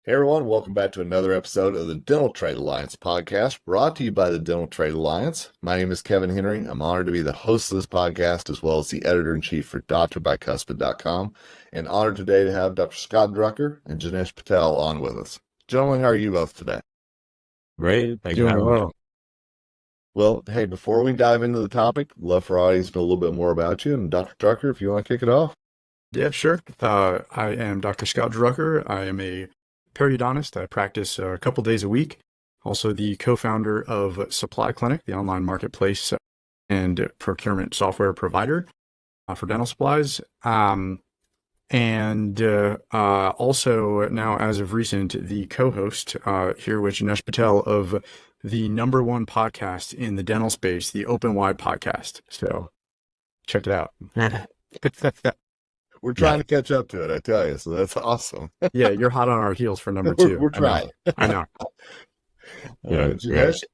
Hey everyone, welcome back to another episode of the Dental Trade Alliance podcast, brought to you by the Dental Trade Alliance. My name is Kevin Henry. I'm honored to be the host of this podcast, as well as the editor-in-chief for drbicuspid.com, and honored today to have Dr. Scott Drucker and Jinesh Patel on with us. Gentlemen, how are you both today? Great. Thank you for Doing having me. well. Well, hey, before we dive into the topic, love for our audience to know a little bit more about you. And Dr. Drucker, if you want to kick it off. Yeah, sure. I am Dr. Scott Drucker. I am a periodontist. I practice a couple days a week. Also the co-founder of Supply Clinic, the online marketplace and procurement software provider for dental supplies. Also now, as of recent, the co-host here with Jinesh Patel of the number one podcast in the dental space, the Open Wide podcast. So check it out. We're trying to catch up to it, I tell you, so that's awesome. Yeah, you're hot on our heels for number two. We're trying. I know. Jinesh?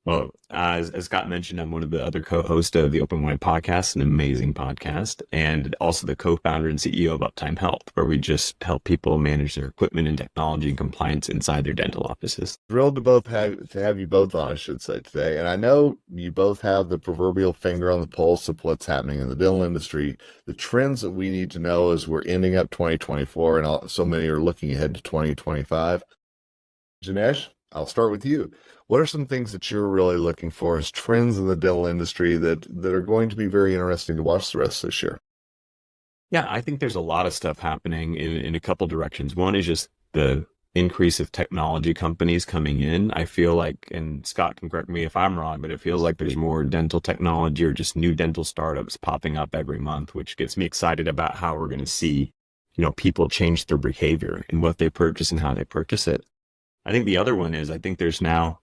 Well, as Scott mentioned, I'm one of the other co-hosts of the Open Wide podcast, an amazing podcast, and also the co-founder and CEO of Uptime Health, where we just help people manage their equipment and technology and compliance inside their dental offices. Thrilled to have you both on, I should say, today. And I know you both have the proverbial finger on the pulse of what's happening in the dental industry, the trends that we need to know as we're ending up 2024, and so many are looking ahead to 2025. Jinesh, I'll start with you. What are some things that you're really looking for as trends in the dental industry that are going to be very interesting to watch the rest of this year? Yeah, I think there's a lot of stuff happening in a couple directions. One is just the increase of technology companies coming in. I feel like, and Scott can correct me if I'm wrong, but it feels like there's more dental technology or just new dental startups popping up every month, which gets me excited about how we're going to see, people change their behavior and what they purchase and how they purchase it. I think the other one is, I think there's now,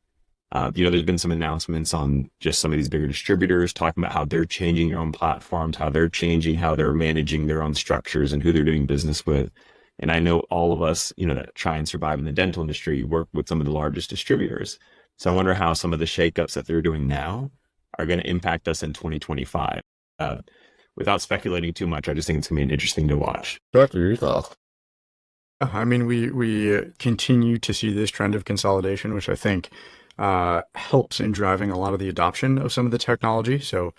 there's been some announcements on just some of these bigger distributors talking about how they're changing their own platforms, how they're changing how they're managing their own structures and who they're doing business with. And I know all of us, that try and survive in the dental industry work with some of the largest distributors. So I wonder how some of the shakeups that they're doing now are going to impact us in 2025. Without speculating too much, I just think it's going to be interesting to watch. Doctor, your thoughts? I mean, we continue to see this trend of consolidation, which I think helps in driving a lot of the adoption of some of the technology. So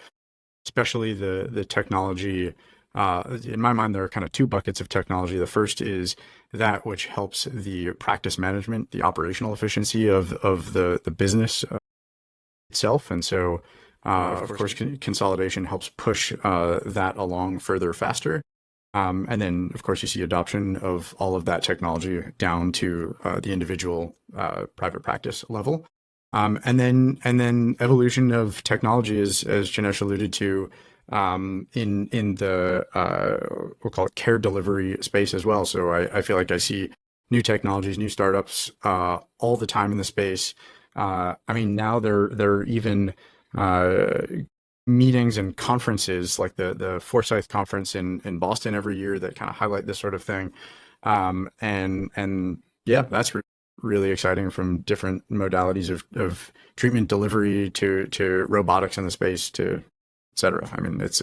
especially the technology, in my mind, there are kind of two buckets of technology. The first is that which helps the practice management, the operational efficiency of the business itself. And so, of course, consolidation helps push that along further faster. And then, of course, you see adoption of all of that technology down to the individual private practice level. And then evolution of technology is, as Jinesh alluded to, in the we'll call it care delivery space as well. So I feel like I see new technologies, new startups all the time in the space. I mean, now they're even meetings and conferences like the Forsyth conference in Boston every year that kind of highlight this sort of thing. And yeah, that's really exciting, from different modalities of treatment delivery to robotics in the space to et cetera. I mean, it's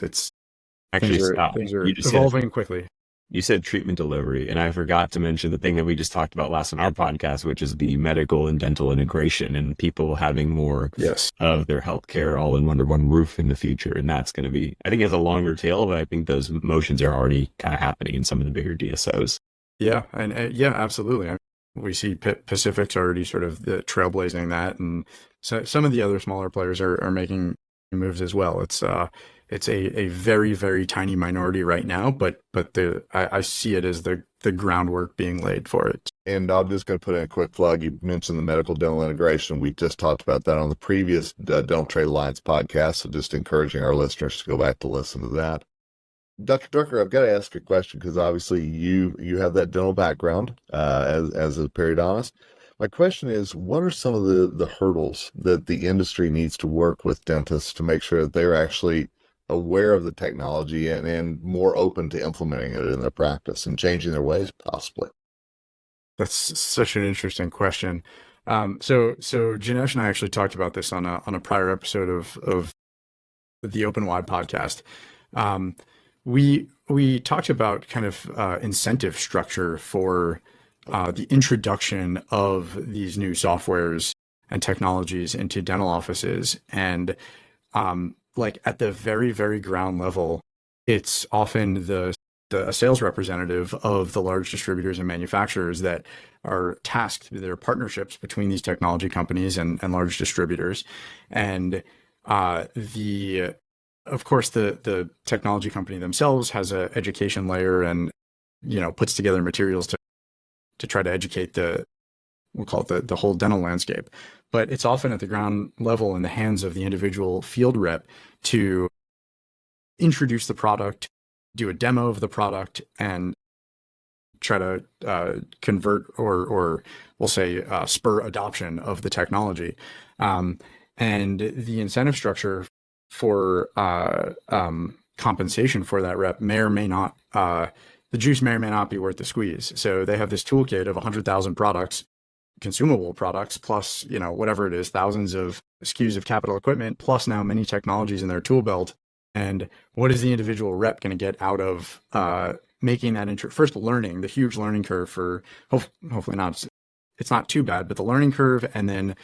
Actually, things are you just evolving quickly. You said treatment delivery, and I forgot to mention the thing that we just talked about last on our podcast, which is the medical and dental integration and people having more of their healthcare all in under one roof in the future. And that's going to be, I think, it's a longer tail, but I think those motions are already kind of happening in some of the bigger DSOs. Yeah, and yeah, absolutely. We see Pacific's already sort of trailblazing that, and so some of the other smaller players are making moves as well. It's a very, very tiny minority right now, but I see it as the groundwork being laid for it. And I'm just going to put in a quick plug. You mentioned the medical dental integration. We just talked about that on the previous Dental Trade Alliance podcast, so just encouraging our listeners to go back to listen to that. Dr. Drucker, I've got to ask you a question, because obviously you have that dental background as a periodontist. My question is, what are some of the hurdles that the industry needs to work with dentists to make sure that they're actually aware of the technology and more open to implementing it in their practice and changing their ways, possibly? That's such an interesting question. So Jinesh and I actually talked about this on a prior episode of the Open Wide podcast. We talked about kind of incentive structure for the introduction of these new softwares and technologies into dental offices. And like at the very, very ground level, it's often the sales representative of the large distributors and manufacturers that are tasked with their partnerships between these technology companies and large distributors. And of course, the technology company themselves has an education layer and, puts together materials to try to educate we'll call it the whole dental landscape. But it's often at the ground level in the hands of the individual field rep to introduce the product, do a demo of the product, and try to convert or we'll say spur adoption of the technology. And the incentive structure for compensation for that rep may or may not, the juice may or may not be worth the squeeze. So they have this toolkit of 100,000 products, consumable products, plus, whatever it is, thousands of SKUs of capital equipment, plus now many technologies in their tool belt. And what is the individual rep going to get out of making that first learning, the huge learning curve for hopefully not, it's not too bad, but the learning curve, and then,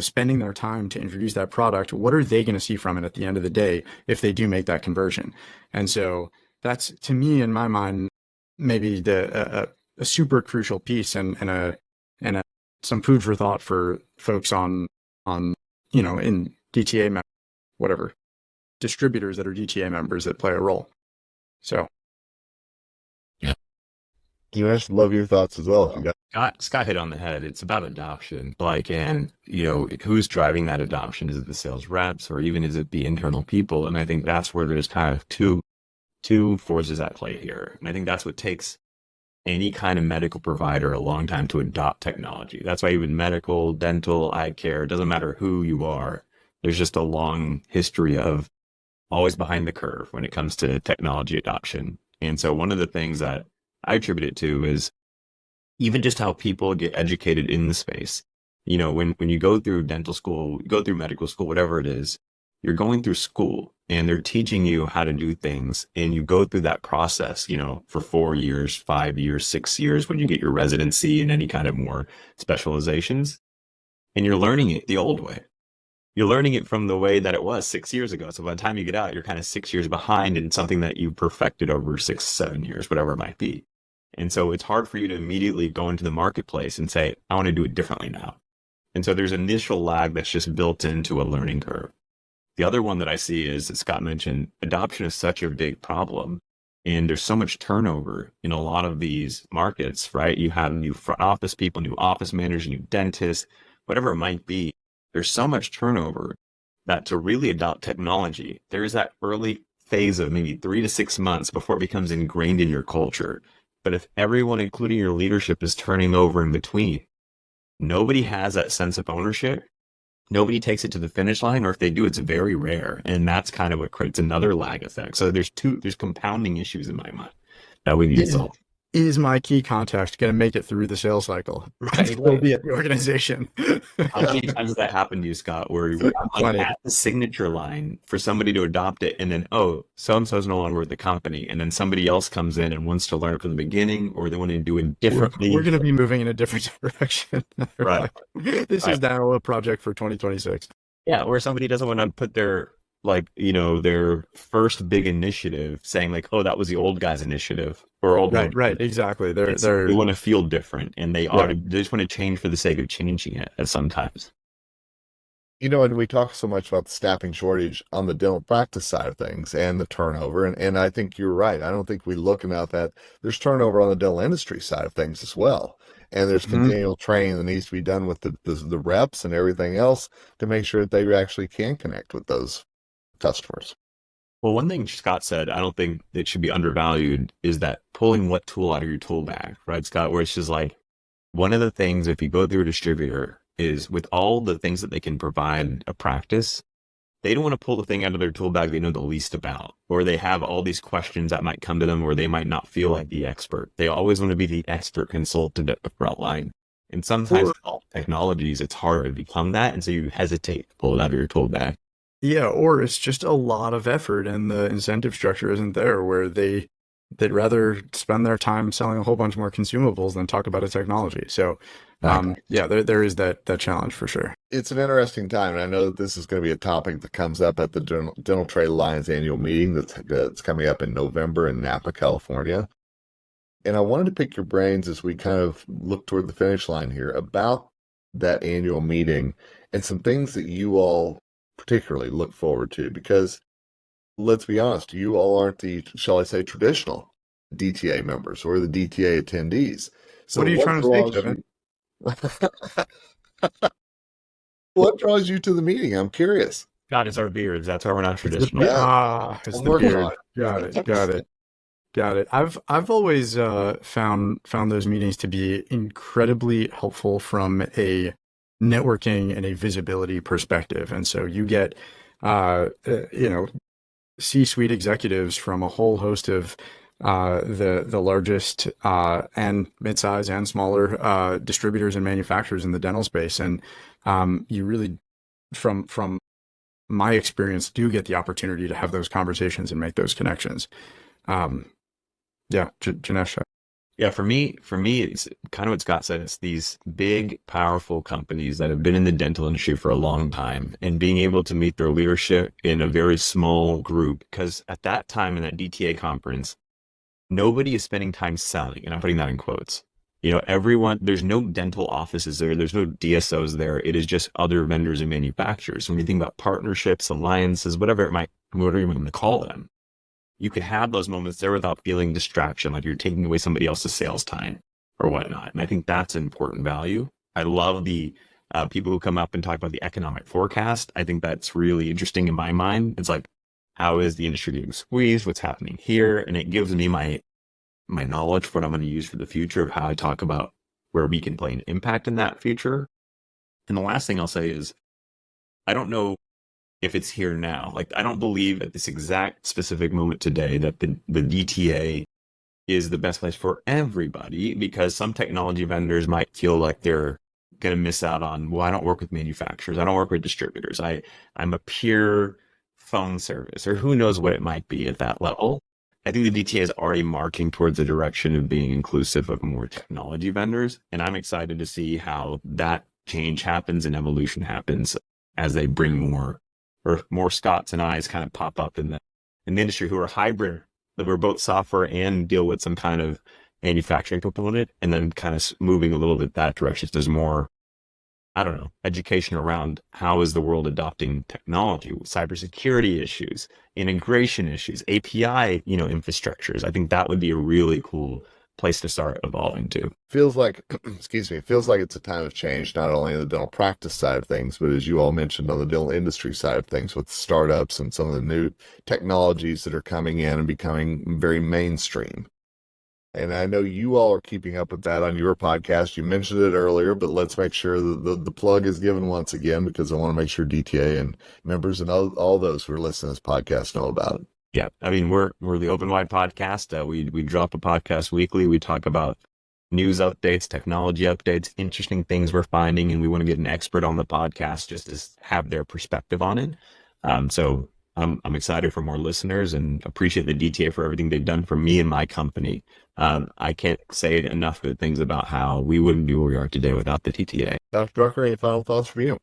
spending their time to introduce that product, what are they going to see from it at the end of the day if they do make that conversion? And so that's, to me, in my mind, maybe a super crucial piece and some food for thought for folks in DTA, whatever, distributors that are DTA members that play a role. So, yeah, you guys love your thoughts as well. If you got Scott hit on the head. It's about adoption. And who's driving that adoption? Is it the sales reps, or even is it the internal people? And I think that's where there's kind of two forces at play here. And I think that's what takes any kind of medical provider a long time to adopt technology. That's why even medical, dental, eye care, it doesn't matter who you are. There's just a long history of always behind the curve when it comes to technology adoption. And so one of the things that I attribute it to is even just how people get educated in the space. When you go through dental school, you go through medical school, whatever it is, you're going through school and they're teaching you how to do things. And you go through that process, for 4 years, 5 years, 6 years, when you get your residency and any kind of more specializations. And you're learning it the old way. You're learning it from the way that it was 6 years ago. So by the time you get out, you're kind of 6 years behind in something that you perfected over 6, 7 years, whatever it might be. And so it's hard for you to immediately go into the marketplace and say, I want to do it differently now. And so there's initial lag that's just built into a learning curve. The other one that I see is, as Scott mentioned, adoption is such a big problem. And there's so much turnover in a lot of these markets, right? You have new front office people, new office managers, new dentists, whatever it might be. There's so much turnover that to really adopt technology, there is that early phase of maybe 3 to 6 months before it becomes ingrained in your culture. But if everyone, including your leadership, is turning over in between, nobody has that sense of ownership. Nobody takes it to the finish line, or if they do, it's very rare. And that's kind of what creates another lag effect. So there's compounding issues in my mind that we need to solve. Is my key contact going to make it through the sales cycle? Right. Will be at the organization. How many times has that happened to you, Scott, where you're at the signature line for somebody to adopt it, and then, so-and-so is no longer with the company, and then somebody else comes in and wants to learn from the beginning, or they want to do it differently. We're going to be moving in a different direction. Right. This is now a project for 2026. Yeah, or somebody doesn't want to put their first big initiative saying that was the old guy's initiative or old. Right. Exactly. They want to feel different, and they just want to change for the sake of changing it at sometimes. And we talk so much about the staffing shortage on the dental practice side of things and the turnover. And I think you're right. I don't think we look enough at there's turnover on the dental industry side of things as well. And there's continual training that needs to be done with the reps and everything else to make sure that they actually can connect with those customers. Well, one thing Scott said, I don't think it should be undervalued, is that pulling what tool out of your tool bag, right, Scott? Where it's just like, one of the things, if you go through a distributor, is with all the things that they can provide a practice, they don't want to pull the thing out of their tool bag they know the least about, or they have all these questions that might come to them where they might not feel like the expert. They always want to be the expert consultant at the front line. And sometimes with all technologies, it's harder to become that. And so you hesitate to pull it out of your tool bag. Yeah, or it's just a lot of effort and the incentive structure isn't there where they they'd rather spend their time selling a whole bunch more consumables than talk about a technology. So, Exactly. yeah, there is that challenge for sure. It's an interesting time, and I know that this is going to be a topic that comes up at the Dental Trade Alliance annual meeting that's coming up in November in Napa, California. And I wanted to pick your brains as we kind of look toward the finish line here about that annual meeting and some things that you all particularly look forward to, because let's be honest, you all aren't the, shall I say, traditional DTA members or the DTA attendees. So What are you trying to say, draws Kevin? what draws you to the meeting? I'm curious. God, it's our beards. That's why we're not traditional. It's I'm the working beard. on it. Got it. I've always found those meetings to be incredibly helpful from a networking and a visibility perspective. And so you get, C-suite executives from a whole host of the largest and mid-size and smaller distributors and manufacturers in the dental space, and you really, from my experience, do get the opportunity to have those conversations and make those connections. Jinesh. Yeah, for me, it's kind of what Scott said. It's these big, powerful companies that have been in the dental industry for a long time, and being able to meet their leadership in a very small group. Because at that time in that DTA conference, nobody is spending time selling, and I'm putting that in quotes. Everyone, there's no dental offices there. There's no DSOs there. It is just other vendors and manufacturers. When you think about partnerships, alliances, whatever you want to call them, you could have those moments there without feeling distraction, like you're taking away somebody else's sales time or whatnot. And I think that's an important value. I love the people who come up and talk about the economic forecast. I think that's really interesting in my mind. It's like, how is the industry getting squeezed? What's happening here? And it gives me my knowledge for what I'm going to use for the future of how I talk about where we can play an impact in that future. And the last thing I'll say is, I don't know if it's here now. Like, I don't believe at this exact specific moment today that the DTA is the best place for everybody, because some technology vendors might feel like they're going to miss out on, well, I don't work with manufacturers. I don't work with distributors. I'm a pure phone service, or who knows what it might be at that level. I think the DTA is already marking towards the direction of being inclusive of more technology vendors. And I'm excited to see how that change happens and evolution happens as they bring more Scotts and I's kind of pop up in the industry who are hybrid, that we're both software and deal with some kind of manufacturing component, and then kind of moving a little bit that direction. So there's more, I don't know, education around how is the world adopting technology, cybersecurity issues, integration issues, API, infrastructures. I think that would be a really cool place to start evolving to. Feels like, feels like it's a time of change, not only in the dental practice side of things, but as you all mentioned, on the dental industry side of things, with startups and some of the new technologies that are coming in and becoming very mainstream. And I know you all are keeping up with that on your podcast. You mentioned it earlier, but let's make sure that the plug is given once again, because I want to make sure DTA and members and all those who are listening to this podcast know about it. Yeah, I mean, we're the Open Wide podcast. We drop a podcast weekly. We talk about news updates, technology updates, interesting things we're finding, and we want to get an expert on the podcast just to have their perspective on it. So I'm excited for more listeners and appreciate the DTA for everything they've done for me and my company. I can't say enough good things about how we wouldn't be where we are today without the DTA. Dr. Drucker, any final thoughts from you?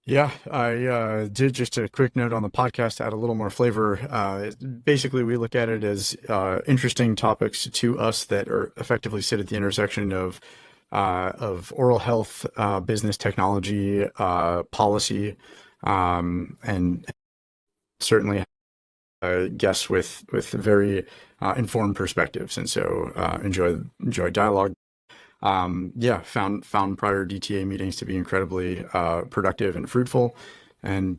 Yeah, I did just a quick note on the podcast to add a little more flavor. Basically, we look at it as interesting topics to us that are effectively sit at the intersection of oral health, business technology, policy, and certainly guests with very informed perspectives. And so enjoy dialogue. Found prior DTA meetings to be incredibly productive and fruitful. And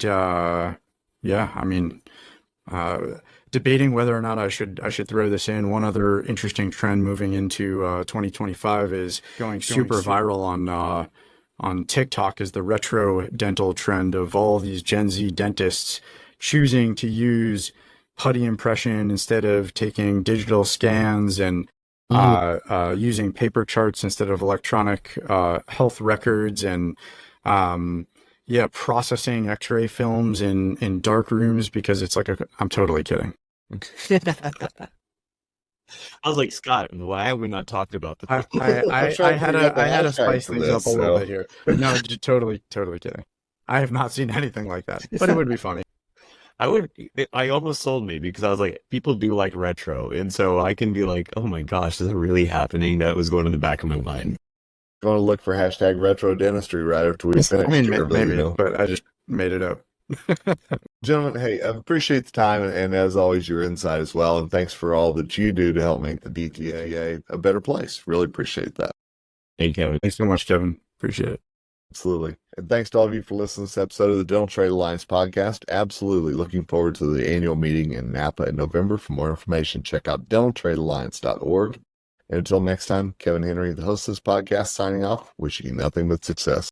debating whether or not I should throw this in. One other interesting trend moving into 2025 is going super viral on TikTok, is the retro dental trend of all these Gen Z dentists choosing to use putty impression instead of taking digital scans, and using paper charts instead of electronic health records, and processing X-ray films in dark rooms, because it's like I'm totally kidding. I was like, Scott, why have we not talked about this? I I'm trying to had figure out the I had to hashtag spice for things this, up a little so. bit here. No, totally kidding. I have not seen anything like that, but it would be funny. I almost sold me because I was like, people do like retro. And so I can be like, oh my gosh, is it really happening? That was going in the back of my mind. Going to look for hashtag retro dentistry right after we finish. I mean, here, but, maybe, you know. but I just made it up. Gentlemen, hey, I appreciate the time and as always, your insight as well. And thanks for all that you do to help make the DTA a better place. Really appreciate that. Hey, Kevin. Thanks so much, Kevin. Appreciate it. Absolutely. And thanks to all of you for listening to this episode of the Dental Trade Alliance podcast. Absolutely looking forward to the annual meeting in Napa in November. For more information, check out dentaltradealliance.org. And until next time, Kevin Henry, the host of this podcast, signing off, wishing you nothing but success.